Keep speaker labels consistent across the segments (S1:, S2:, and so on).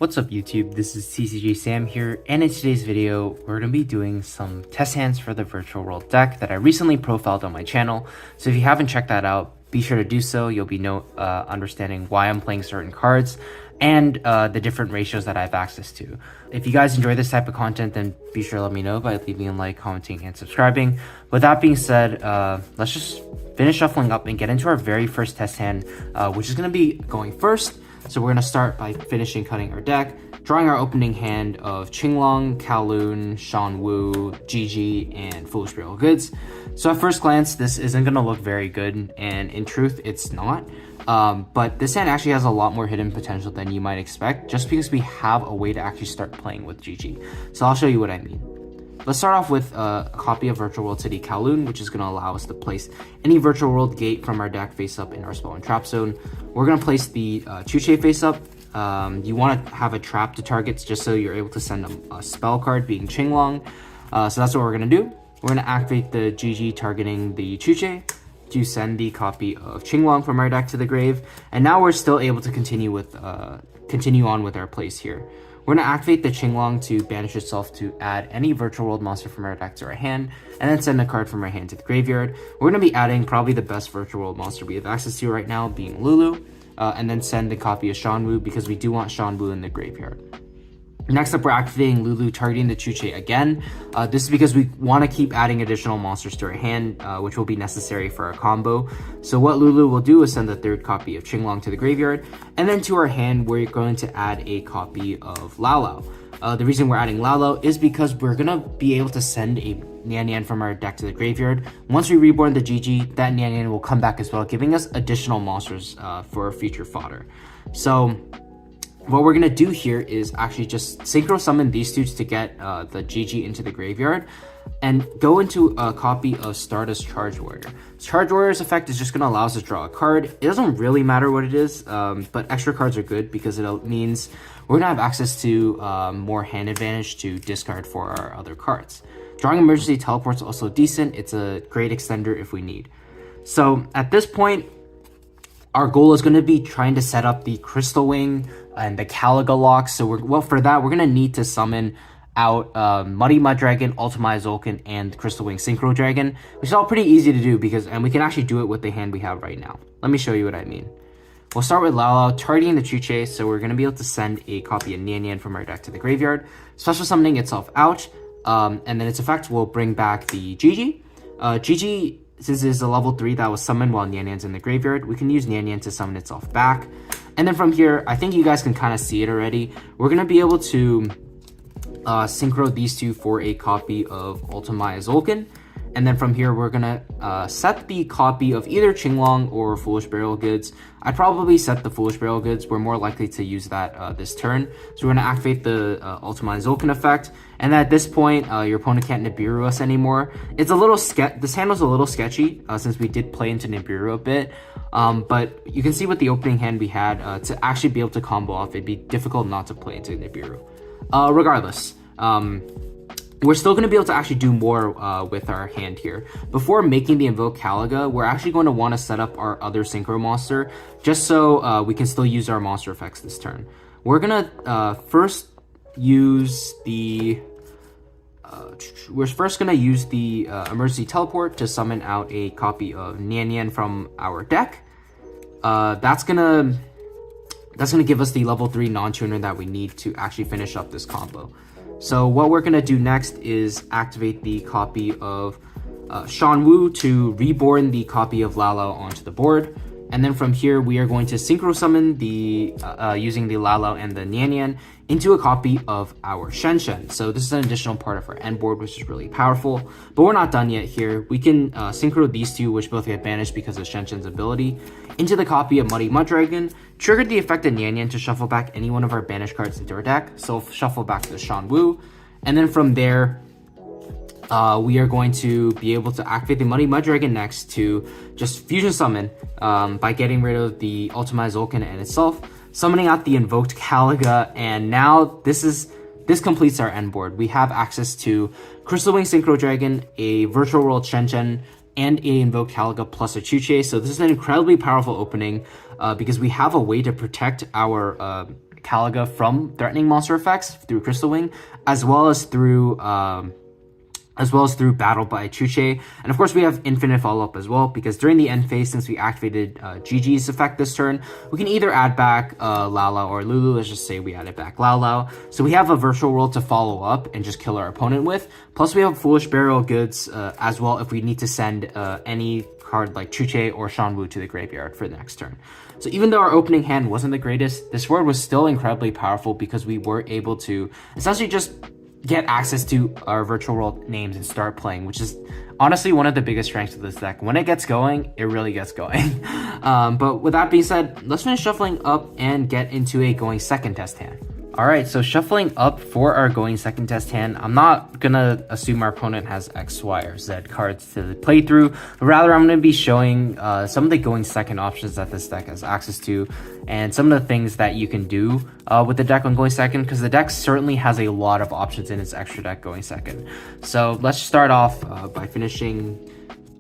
S1: What's up YouTube, this is Tcg Sam here, and in today's video, we're going to be doing some test hands for the Virtual World deck that I recently profiled on my channel. So if you haven't checked that out, be sure to do so. You'll be understanding why I'm playing certain cards and the different ratios that I have access to. If you guys enjoy this type of content, then be sure to let me know by leaving a like, commenting, and subscribing. With that being said, let's just finish shuffling up and get into our very first test hand, which is going to be going first. So we're going to start by finishing cutting our deck, drawing our opening hand of Qinglong, Kowloon, Shanwu, GG, and Foolish Burial Goods. So at first glance, this isn't going to look very good, and in truth, it's not. But this hand actually has a lot more hidden potential than you might expect, just because we have a way to actually start playing with GG. So I'll show you what I mean. Let's start off with a copy of Virtual World City Kowloon, which is going to allow us to place any Virtual World gate from our deck face up in our spell and trap zone. We're going to place the Tcg face up. You want to have a trap to targets just so you're able to send a spell card, being Qinglong. So that's what we're going to do. We're going to activate the GG targeting the Tcg to send the copy of Qinglong from our deck to the grave. And now we're still able to continue on with our plays here. We're going to activate the Qinglong to banish itself to add any Virtual World monster from our deck to our hand, and then send a card from our hand to the graveyard. We're going to be adding probably the best Virtual World monster we have access to right now, being Lulu, and then send a copy of Shanwu because we do want Shanwu in the graveyard. Next up, we're activating Lulu targeting the Tcg again. This is because we want to keep adding additional monsters to our hand, which will be necessary for our combo. So what Lulu will do is send the third copy of Qinglong to the graveyard, and then to our hand, we're going to add a copy of Lao Lao. The reason we're adding Lao Lao is because we're going to be able to send a Nian Nian from our deck to the graveyard. Once we reborn the GG, that Nian Nian will come back as well, giving us additional monsters for future fodder. So what we're going to do here is actually just synchro summon these two to get the GG into the graveyard and go into a copy of Stardust Charge Warrior. Charge Warrior's effect is just going to allow us to draw a card. It doesn't really matter what it is, but extra cards are good because it means we're going to have access to more hand advantage to discard for our other cards. Drawing Emergency Teleport is also decent. It's a great extender if we need. So at this point, our goal is going to be trying to set up the Crystal Wing and the Caliga lock. So for that, we're going to need to summon out Muddy Mud Dragon, Ultima Zolkin, and Crystal Wing Synchro Dragon, which is all pretty easy to do and we can actually do it with the hand we have right now. Let me show you what I mean. We'll start with Lao Lao targeting the Tcg, so we're going to be able to send a copy of Nian Nian from our deck to the graveyard, special summoning itself out, and then its effect will bring back the GG. GG, since it is a level 3 that was summoned while Nian Nian's in the graveyard, we can use Nian Nian to summon itself back. And then from here, I think you guys can kind of see it already. We're going to be able to synchro these two for a copy of Ultima Zolkin. And then from here, we're going to set the copy of either Qinglong or Foolish Burial Goods. I'd probably set the Foolish Burial Goods. We're more likely to use that this turn. So we're going to activate the Ultima Zolkin effect. And at this point, your opponent can't Nibiru us anymore. It's a little this hand was a little sketchy since we did play into Nibiru a bit. But you can see with the opening hand we had, to actually be able to combo off, it'd be difficult not to play into Nibiru. Regardless, we're still going to be able to actually do more with our hand here. Before making the Invoke Caliga, we're actually going to want to set up our other Synchro monster, just so we can still use our monster effects this turn. We're going to first use the Emergency Teleport to summon out a copy of Nian Nian from our deck. That's gonna give us the level 3 non-tuner that we need to actually finish up this combo. So what we're gonna do next is activate the copy of Shanwu to reborn the copy of Lao Lao onto the board. And then from here, we are going to synchro summon using the Lao Lao and the Nian Nian into a copy of our Shen Shen. So this is an additional part of our end board, which is really powerful. But we're not done yet here. We can synchro these two, which both get banished because of Shen Shen's ability, into the copy of Muddy Mud Dragon, triggered the effect of Nian Nian to shuffle back any one of our banished cards into our deck. So shuffle back the Shanwu. And then from there, we are going to be able to activate the Muddy Mud Dragon next to just fusion summon by getting rid of the Ultima Zolkin and itself, summoning out the invoked Caliga, and now this completes our end board. We have access to Crystal Wing Synchro Dragon, a Virtual World Shen Shen, and a invoked Caliga plus a Tcg. So this is an incredibly powerful opening because we have a way to protect our Caliga from threatening monster effects through Crystal Wing, as well as through Battle by Tcg. And of course, we have infinite follow-up as well, because during the end phase, since we activated GG's effect this turn, we can either add back Lao or Lulu. Let's just say we added back Lao. So we have a virtual world to follow up and just kill our opponent with. Plus, we have Foolish Burial Goods as well if we need to send any card like Chuche or Shanwu to the graveyard for the next turn. So even though our opening hand wasn't the greatest, this word was still incredibly powerful because we were able to essentially just get access to our virtual world names and start playing, which is honestly one of the biggest strengths of this deck. When it gets going, it really gets going. But with that being said, let's finish shuffling up and get into a going second test hand. Alright, so shuffling up for our going second test hand, I'm not gonna assume our opponent has X, Y, or Z cards to play through, but rather I'm gonna be showing some of the going second options that this deck has access to, and some of the things that you can do with the deck on going second, because the deck certainly has a lot of options in its extra deck going second. So let's start off by finishing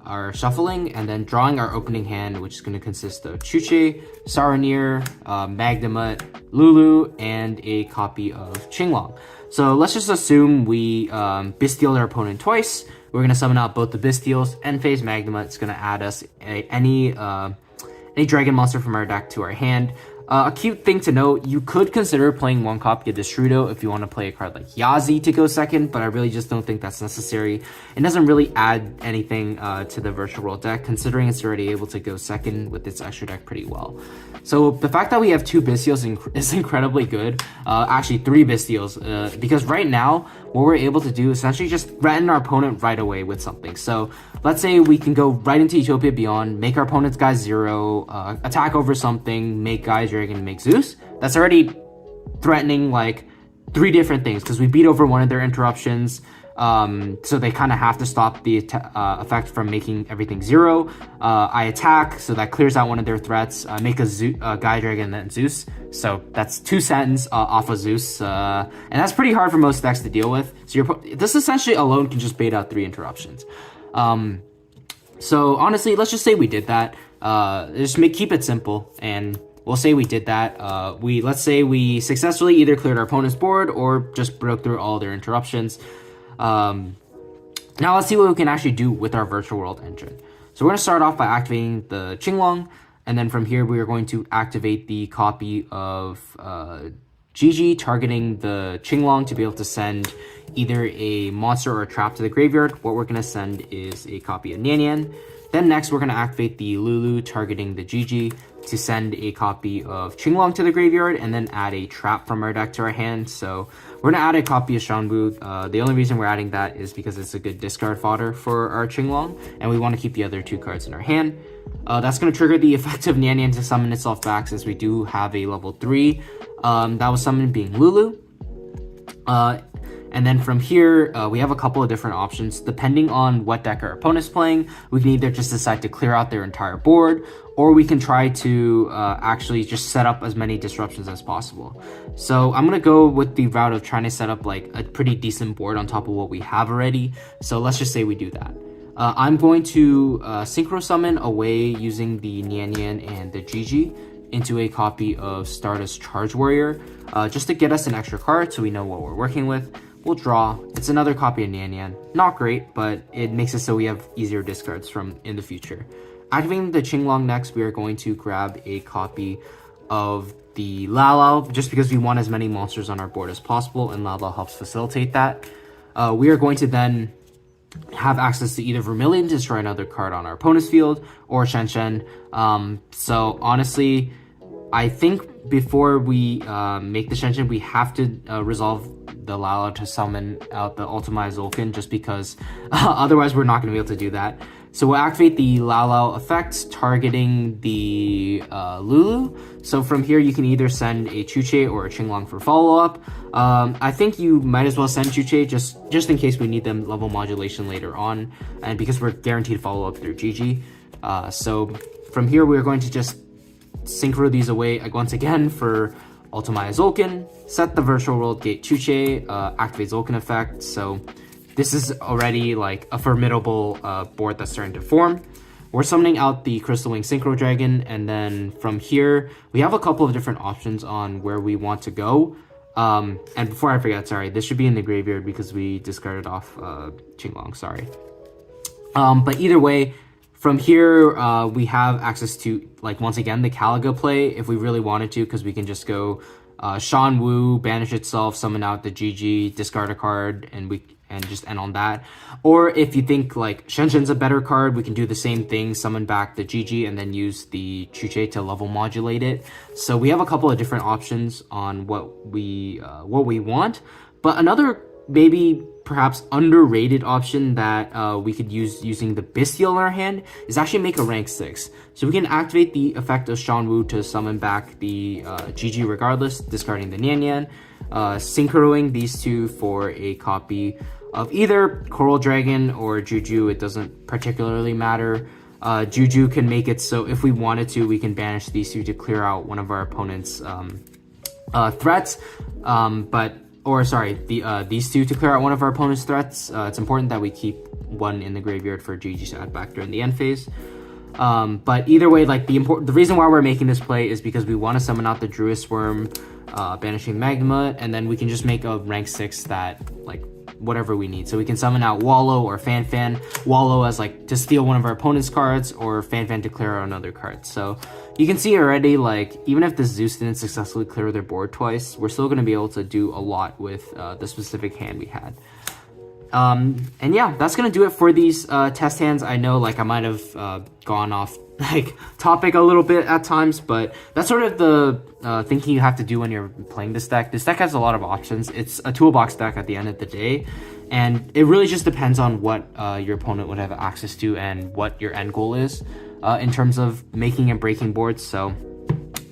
S1: our shuffling and then drawing our opening hand, which is going to consist of Chuche, Saronir, Magnemite, Lulu, and a copy of Qinglong. So let's just assume we Bestial our opponent twice. We're going to summon out both the Bestials. End phase Magnemite is going to add us any dragon monster from our deck to our hand. A cute thing to note, you could consider playing one copy of Destrudo if you want to play a card like Yazi to go second, but I really just don't think that's necessary. It doesn't really add anything to the virtual world deck, considering it's already able to go second with its extra deck pretty well. So the fact that we have 2 Bestials is incredibly good, actually 3 Bestials, because right now, what we're able to do is essentially just threaten our opponent right away with something. So let's say we can go right into Utopia Beyond, make our opponent's guy 0, attack over something, make Gaia Dragon, make Zeus. That's already threatening like 3 different things, because we beat over one of their interruptions. So they kind of have to stop the effect from making everything 0. I attack, so that clears out one of their threats. Make a Gaia Dragon and then Zeus. So that's 2 sentence off of Zeus, and that's pretty hard for most decks to deal with. So this essentially alone can just bait out 3 interruptions. So honestly, let's just say we did that. Keep it simple, and we'll say we did that. Let's say we successfully either cleared our opponent's board or just broke through all their interruptions. Now let's see what we can actually do with our virtual world engine. So we're going to start off by activating the Qinglong, and then from here we are going to activate the copy of GG, targeting the Qinglong to be able to send either a monster or a trap to the graveyard. What we're going to send is a copy of Nian. Then next we're going to activate the Lulu, targeting the GG to send a copy of Qinglong to the graveyard, and then add a trap from our deck to our hand. So we're going to add a copy of Shanwu. The only reason we're adding that is because it's a good discard fodder for our Qinglong, and we want to keep the other 2 cards in our hand. That's going to trigger the effect of Nian to summon itself back, since we do have a level 3 that was summoned, being Lulu. And then from here, we have a couple of different options. Depending on what deck our opponent's playing, we can either just decide to clear out their entire board, or we can try to actually just set up as many disruptions as possible. So I'm going to go with the route of trying to set up like a pretty decent board on top of what we have already. So let's just say we do that. I'm going to synchro summon away using the Nian and the GG into a copy of Stardust Charge Warrior, just to get us an extra card so we know what we're working with. We'll draw. It's another copy of Nian. Not great, but it makes it so we have easier discards from in the future. Activating the Qinglong next, we are going to grab a copy of the Lao, just because we want as many monsters on our board as possible, and Lao helps facilitate that. We are going to then have access to either Vermilion to destroy another card on our opponent's field, or Shen. So honestly, I think before we make the Shen, we have to resolve the Lala to summon out the Ultimate Zolkin, just because otherwise we're not going to be able to do that. So we'll activate the Lala effect, targeting the Lulu. So from here, you can either send a Chuche or a Qinglong for follow-up. I think you might as well send Chuche just in case we need them level modulation later on, and because we're guaranteed follow-up through GG. So from here, we're going to just synchro these away once again for Ultimate Zolkin, set the virtual world gate Chuche, activate Zolkin effect. So this is already like a formidable board that's starting to form. we're summoning out the Crystal Wing Synchro Dragon, and then from here, we have a couple of different options on where we want to go. And before I forget, sorry, this should be in the graveyard because we discarded off Qinglong, sorry. But either way, from here, we have access to, like, once again, the Caliga play if we really wanted to, because we can just go Shan Wu, banish itself, summon out the GG, discard a card, and just end on that. Or if you think like Shenshen's a better card, we can do the same thing, summon back the GG, and then use the Chuche to level modulate it. So we have a couple of different options on what we want. But another maybe perhaps underrated option that we could use using the Bestial in our hand is actually make a rank 6. So we can activate the effect of Shan Wu to summon back the GG regardless, discarding the Nian Nian, synchroing these two for a copy of either Coral Dragon or Juju. It doesn't particularly matter. Juju can make it so if we wanted to, we can banish these two to clear out one of our opponent's threats. These two to clear out one of our opponent's threats. It's important that we keep one in the graveyard for GG to add back during the end phase. But either way, like the reason why we're making this play is because we want to summon out the Druid Worm, banishing Magma, and then we can just make a rank 6 that, like, whatever we need. So we can summon out Wallow or Fan. Wallow as like to steal one of our opponent's cards, or Fan to clear out another card. So you can see already, like, even if the Zeus didn't successfully clear their board twice, we're still going to be able to do a lot with the specific hand we had. And yeah, that's gonna do it for these test hands. I know, like, I might have gone off like topic a little bit at times, but that's sort of the thinking you have to do when you're playing this deck. This deck has a lot of options. It's a toolbox deck at the end of the day, and it really just depends on what your opponent would have access to and what your end goal is in terms of making and breaking boards. So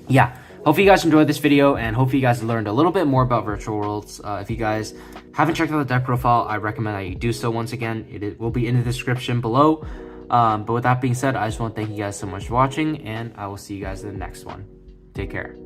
S1: yeah, hopefully you guys enjoyed this video, and hopefully you guys learned a little bit more about Virtual Worlds. If you guys haven't checked out the deck profile, I recommend that you do so. Once again, it will be in the description below. But with that being said, I just want to thank you guys so much for watching, and I will see you guys in the next one. Take care.